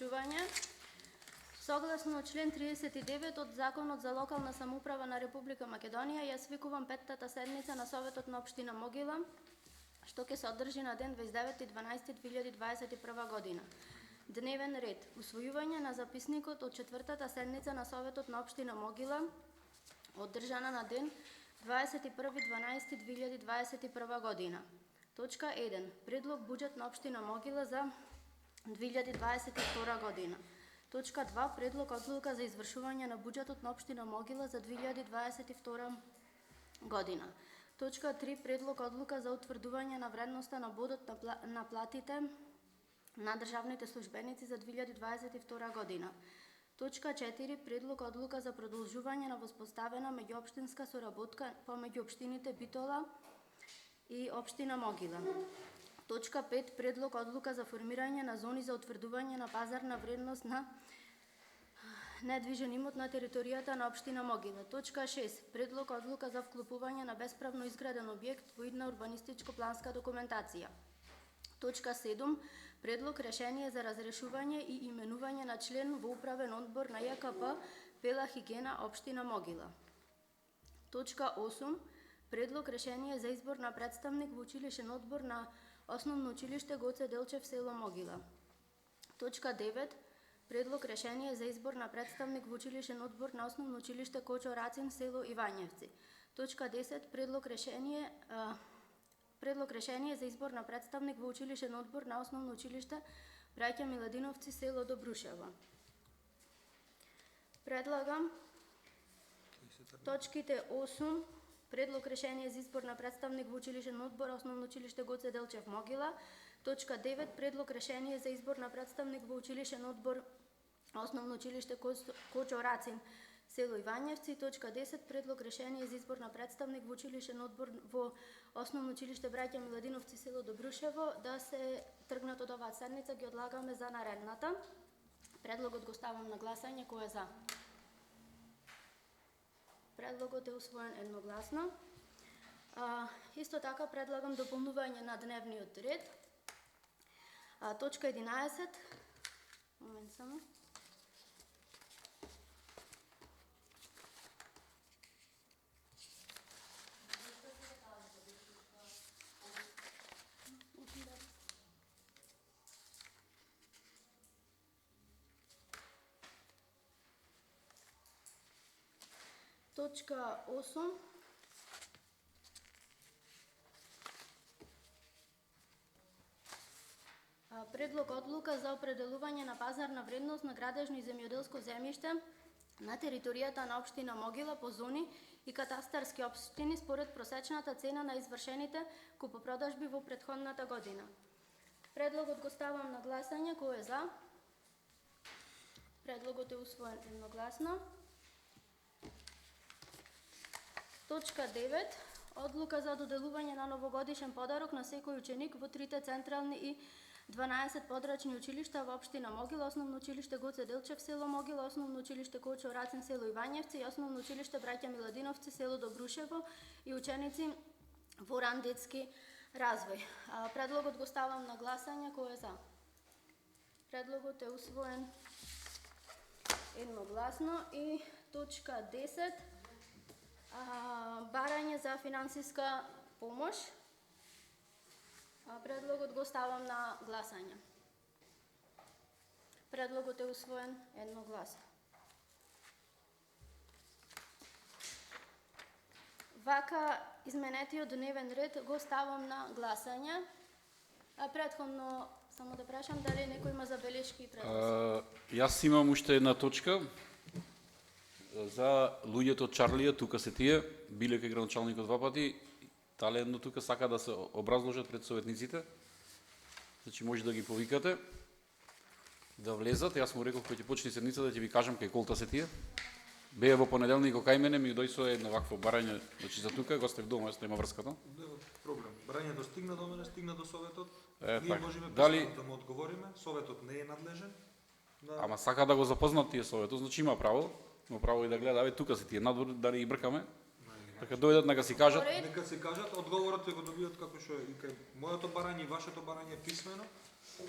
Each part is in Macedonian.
заклучување. Согласно член 39 од Законот за локална самоуправа на Република Македонија, ја свикувам петтата седница на Советот на општина Могила, што ќе се одржи на ден 29.12.2021 година. Дневен ред. Усвојување на записникот од четвртата седница на Советот на општина Могила, одржана на ден 21.12.2021 година. Точка 1. Предлог буџет на општина Могила за 2022 година. Точка 2. Предлог одлука за извршување на буџетот на општина Могила за 2022 година. Точка 3. Предлог одлука за утврдување на вредноста на бодот на платите на државните службеници за 2022 година. Точка 4. Предлог одлука за продолжување на воспоставена меѓуопштинска соработка помеѓу општините Битола и општина Могила. Точка 5. Предлог одлука за формирање на зони за утврдување на пазарна вредност на недвижен имот на територијата на општина Могила. Точка 6. Предлог одлука за вклопување на бесправно изграден објект во идна урбанистичко-планска документација. Точка 7. Предлог решение за разрешување и именување на член во управен одбор на ЈКП Бела Хигена општина Могила. Точка 8. Предлог решение за избор на представник во училишен одбор на Основно училиште Гоце Делчев село Могила. Точка 9. Предлог решение за избор на представник во училишен одбор на Основно училиште Кочо Рацин село Ивањевци. Точка 10. Предлог решение за избор на представник во училишен одбор на Основно училиште Браќа Миладиновци село Добрушево. Предлагам точките 8. Предлог решение за избор на представник во училишен одбор Основно училиште Гоце Делчев Могила. Точка 9. Предлог решение за избор на представник во училишен одбор Основно училиште Кочо Рацин село Ивањевци. Точка 10. Предлог решение за избор на представник во училишен одбор во Основно училиште Браќа Миладиновци село Добрушево да се тргнат од оваа седница, ги одлагаме за наредната. Предлогот го ставам на гласање. Кој е за? Предлогот е усвоен едногласно. Исто така предлагам дополнување на дневниот ред. Точка 11. Момент само. Точка 8. Предлог одлука за определување на пазарна вредност на градежно и земјоделско земјиште на територијата на општина Могила по зони и катастарски општини според просечната цена на извршените купопродажби во претходната година. Предлогот го ставам на гласање. Кој е за? Предлогот е усвоен едногласно. Точка 9. Одлука за доделување на новогодишен подарок на секој ученик во трите централни и 12 подрачни училишта во општина Могила, Основно училиште Гоце Делчев село Могила, Основно училиште Кочо Рацин село Ивањевци и Основно училиште Браќа Миладиновци село Добрушево и ученици во ран детски развој. Предлогот го ставам на гласање. Кој е за? Предлогот е усвоен едногласно. И точка 10. Барање за финансиска помош. Предлогот го ставам на гласање. Предлогот е усвоен едногласно. Вака изменетиот дневен ред го ставам на гласање. Претходно само да прашам дали некој има забелешки и предлози. Јас имам уште една точка за луѓето од Чарлија, тука се тие, биле кај градоначалникот два пати, таленно тука сака да се образложат пред советниците. Значи може да ги повикате, да влезат. Јас му реков кој ќе почне седница да ќе ви кажам кај колта се тие. Беа во понеделник кај мене, ми дојсо едно вакво барање, значи за тука, го стев дома, јас нема врската. Нема проблем. Барањето стигна до мене, стигна до советот. Ние можеме да му одговориме, советот не е надлежен. Ама сака да го запознат тие советот, значи има право и да гледа, аве тука се тие надвор, дали ги бркаме. Така дојдат нека си кажат. Нека си кажат, одговорот ќе го добијат како што е и кај моето барање и вашето барање писмено.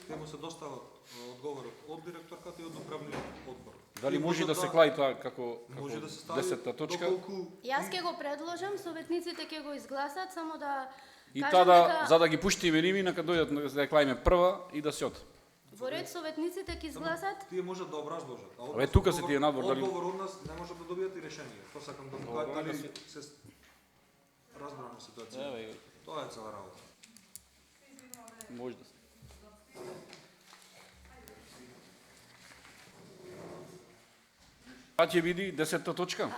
Те му се достават одговорот од директорката и од управниот одбор. Дали И може да се тоа- клаи тоа како Може да се стави 10-та точка? доколку Јас ќе го предложам, советниците ќе го изгласат, само да И кажам тада, дека за да ги пуштиме ними, нека дојдат да ја клаиме прва и да се од. во ред советниците ќе изгласат. тие можат да образложат. А Абе, тука се тие надвор, дали- Одговор од нас не може да добиете и решение. Тоа сакам да му кажам, Добро, дали да се разбрана ситуација. Тоа е цела работа. Може да се. Па ќе биде 10-та точка.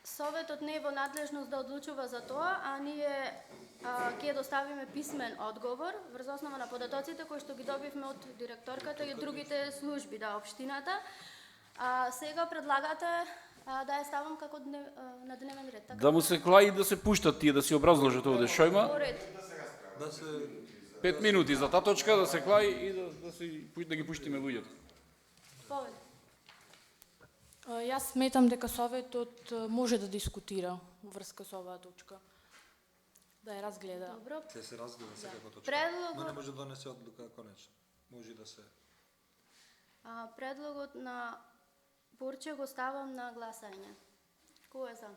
Советот не е во надлежност да одлучува за тоа, а ние ќе доставиме писмен одговор врз основа на податоците кои што ги добивме од директорката и од другите служби да општината. Сега предлагате да ја ставам како на дневен ред, така? Да му се клаи и да се пуштат тие, да си образложат овде шо има. Во ред. Да се 5 минути за таа точка да се клаи и да ги пуштиме луѓето. Повед. Јас сметам дека советот може да дискутира во врска со оваа точка. Да ја разгледа. Добро. се разгледа секако точка. Предлогот- Но не може да донесе одлука конечно. Може да се Предлогот на Борче го ставам на гласање. Кој е за?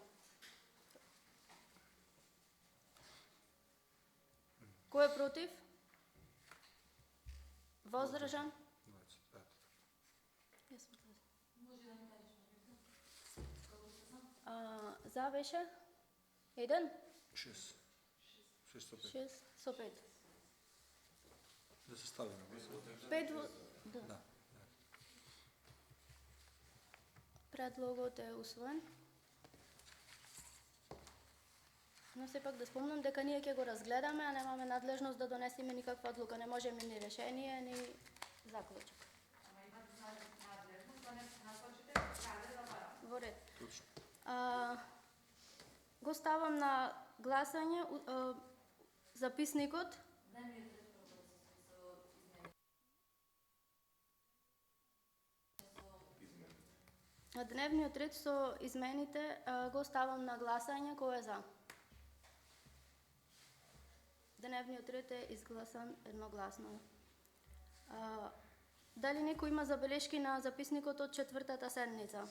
Кој е против? Воздржан? Јас сум за. За беше? 1? 6. 6 со 5. 6 со 5. Да се стави на гласање. 5 да. Да. Предлогот е усвоен. Но сепак да спомнам дека ние ќе го разгледаме, а немаме надлежност да донесеме никаква одлука. Не можеме ни решение, ни заклучок. Во ред. Го ставам на гласање записникот. Дневниот ред со измените го ставам на гласање. Кој е за? Дневниот ред е изгласан едногласно. Дали некој има забелешки на записникот од четвртата седница?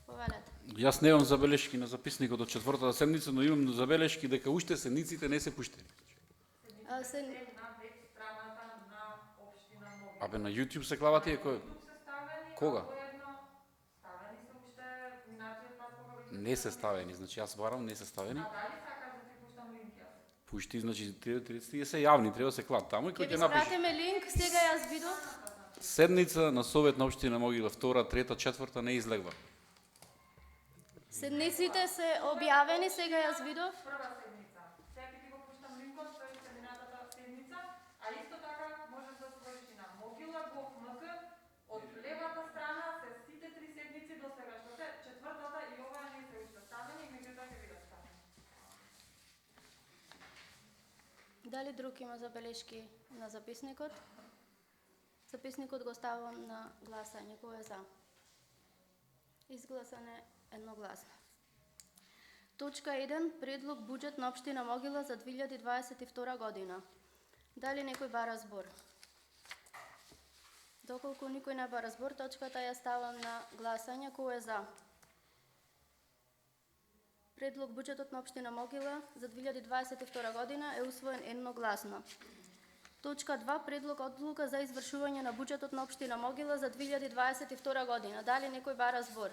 Повелете. Јас немам забелешки на записникот од четвртата седница, но имам забелешки дека уште седниците не се пуштени. Абе на YouTube се клава тие кој? Кога? Не се ставени, значи јас барам не се ставени. Пушти, значи тие се јавни, треба да се клад таму и Ќе кој ви ќе напише. спратиме линк, сега јас видов. Седница на Совет на општина Могила 2, 3, 4 не излегва. Седниците се објавени, сега јас видов. Прва седница. Сега ќе ти го пуштам линкот, тој е минатата седница, а исто така можеш да отвориш и на Могила Gov.mk. Од левата страна се сите три седници до сега, што се четвртата и оваа не се уште ставени и меѓутоа ќе бидат ставени. Дали друг има забелешки на записникот? Записникот го ставам на гласање. Кој е за? Изгласане едногласно. Точка 1. Предлог буџет на општина Могила за 2022 година. Дали некој бара збор? Доколку никој не бара збор, точката ја ставам на гласање. Кој е за? Предлог буџетот на општина Могила за 2022 година е усвоен едногласно. Точка 2. Предлог одлука за извршување на буџетот на општина Могила за 2022 година. Дали некој бара збор?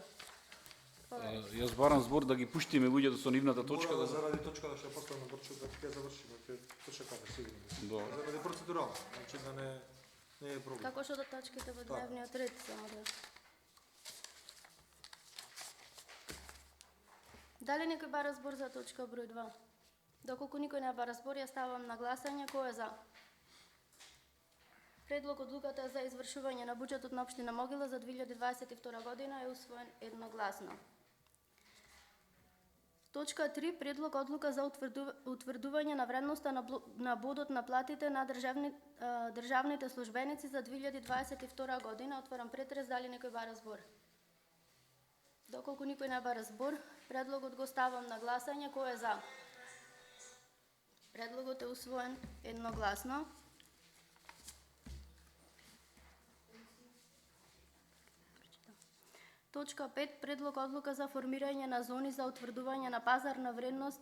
Јас барам збор да ги пуштиме луѓето со нивната точка. Мора да заради точката што ја поставам Борчо да ќе завршиме, ќе почекаме сигурно. Добро. Заради процедурално, значи да не е проблем. Како што до точките во дневниот ред само да. Дали некој бара збор за точка број 2? Доколку никој не бара збор, ја ставам на гласање. Кој е за? Предлог одлуката за извршување на буџетот на општина Могила за 2022 година е усвоен едногласно. Точка 3. Предлог одлука за утврдување на вредноста на бодот на платите на државните службеници за 2022 година. Отварам претрес, дали некој бара збор? Доколку никој не бара збор, предлогот го ставам на гласање. Кој е за? Предлогот е усвоен едногласно. Точка 5. Предлог одлука за формирање на зони за утврдување на пазарна вредност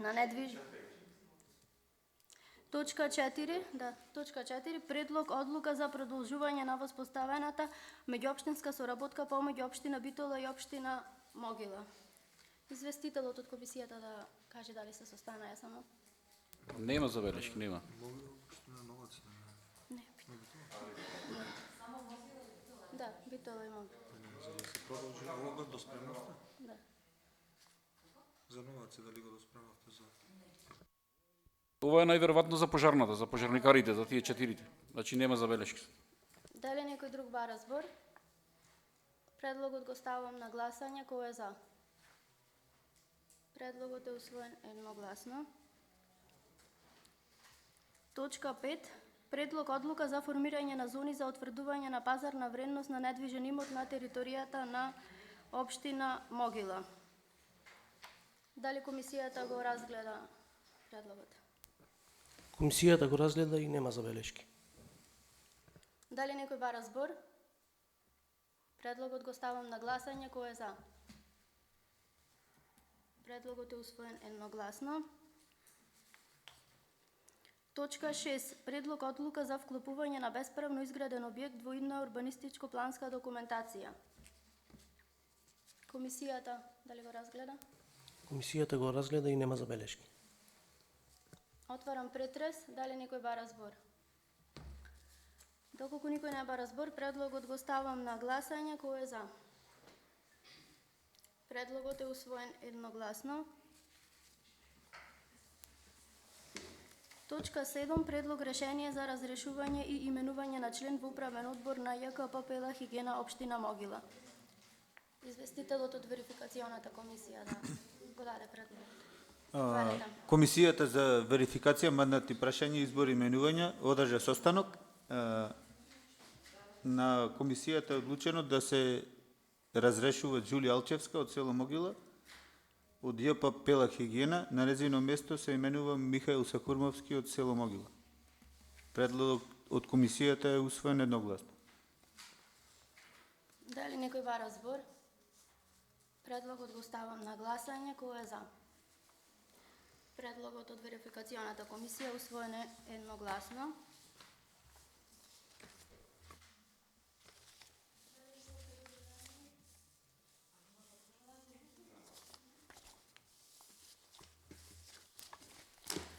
на недвижни. Точка 4. Предлог одлука за продолжување на воспоставената меѓуопштинска соработка помеѓу општина Битола и општина Могила. Известителот од комисијата да каже дали се состанаа само. Нема забелешки, нема. Не. Да, Битола и Могила. За да се продолжи ова до спремавте? Да. За новаци дали го доспремавте за... Ова е најверојатно за пожарната, за пожарникарите, за тие 4. Значи нема забелешки. Дали некој друг бара збор? Предлогот го ставам на гласање. Кој е за? Предлогот е усвоен едногласно. Точка 5. Предлог одлука за формирање на зони за утврдување на пазарна вредност на недвижен имот на територијата на општина Могила. Дали комисијата го разгледа предлогот? Комисијата го разгледа и нема забелешки. Дали некој бара збор? Предлогот го ставам на гласање. Кој е за? Предлогот е усвоен едногласно. Точка 6. Предлог одлука за вклопување на бесправно изграден објект во идна урбанистичко-планска документација. Комисијата дали го разгледа? Комисијата го разгледа и нема забелешки. Отварам претрес. Дали некој бара збор? Доколку никој не бара збор, предлогот го ставам на гласање. Кој е за? Предлогот е усвоен едногласно. Точка 7. Предлог решение за разрешување и именување на член во управен одбор на ЈКП Пела Хигена општина Могила. Известителот од верификационата комисија да го даде предлогот. Комисијата за верификација, мандат и прашање, избор и именувања одржа состанок. На комисијата е одлучено да се разрешува Џулија Алчевска од село Могила од ЈП Пела Хигена, на нејзино место се именува Михаил Сакурмовски од село Могила. Предлогот од комисијата е усвоен едногласно. Дали некој бара збор? Предлогот го ставам на гласање. Кој е за? Предлогот од верификационата комисија усвоен е едногласно.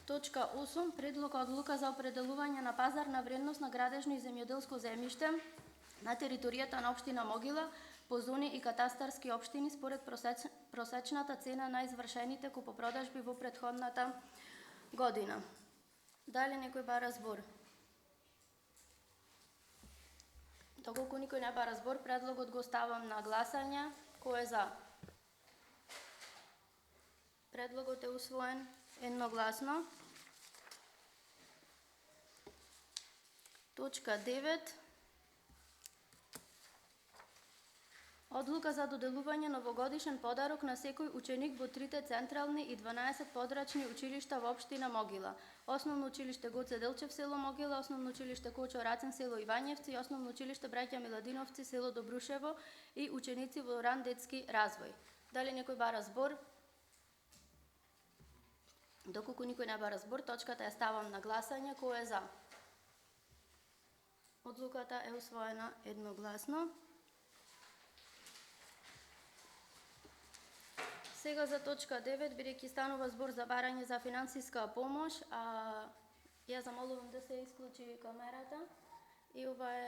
Точка 8. Предлог одлука за определување на пазарна вредност на градежно и земјоделско земјиште на територијата на општина Могила по зони и катастарски општини според просечната цена на извршените купопродажби во претходната година. Дали некој бара збор? Доколку никој не бара збор, предлогот го ставам на гласање. Кој е за? Предлогот е усвоен едногласно. Точка 9. Одлука за доделување новогодишен подарок на секој ученик во 3 централни и 12 подрачни училишта во општина Могила. Основно училиште Гоце Делчев село Могила, Основно училиште Кочо Рацин село Ивањевци, Основно училиште Браќа Миладиновци село Добрушево и ученици во ран детски развој. Дали некој бара збор? Доколку никој не бара збор, точката ја ставам на гласање. Кој е за? Одлуката е усвоена едногласно. Сега за точка 9, бидејќи станува збор за барање за финансиска помош, ја замолувам да се исклучи камерата и ова е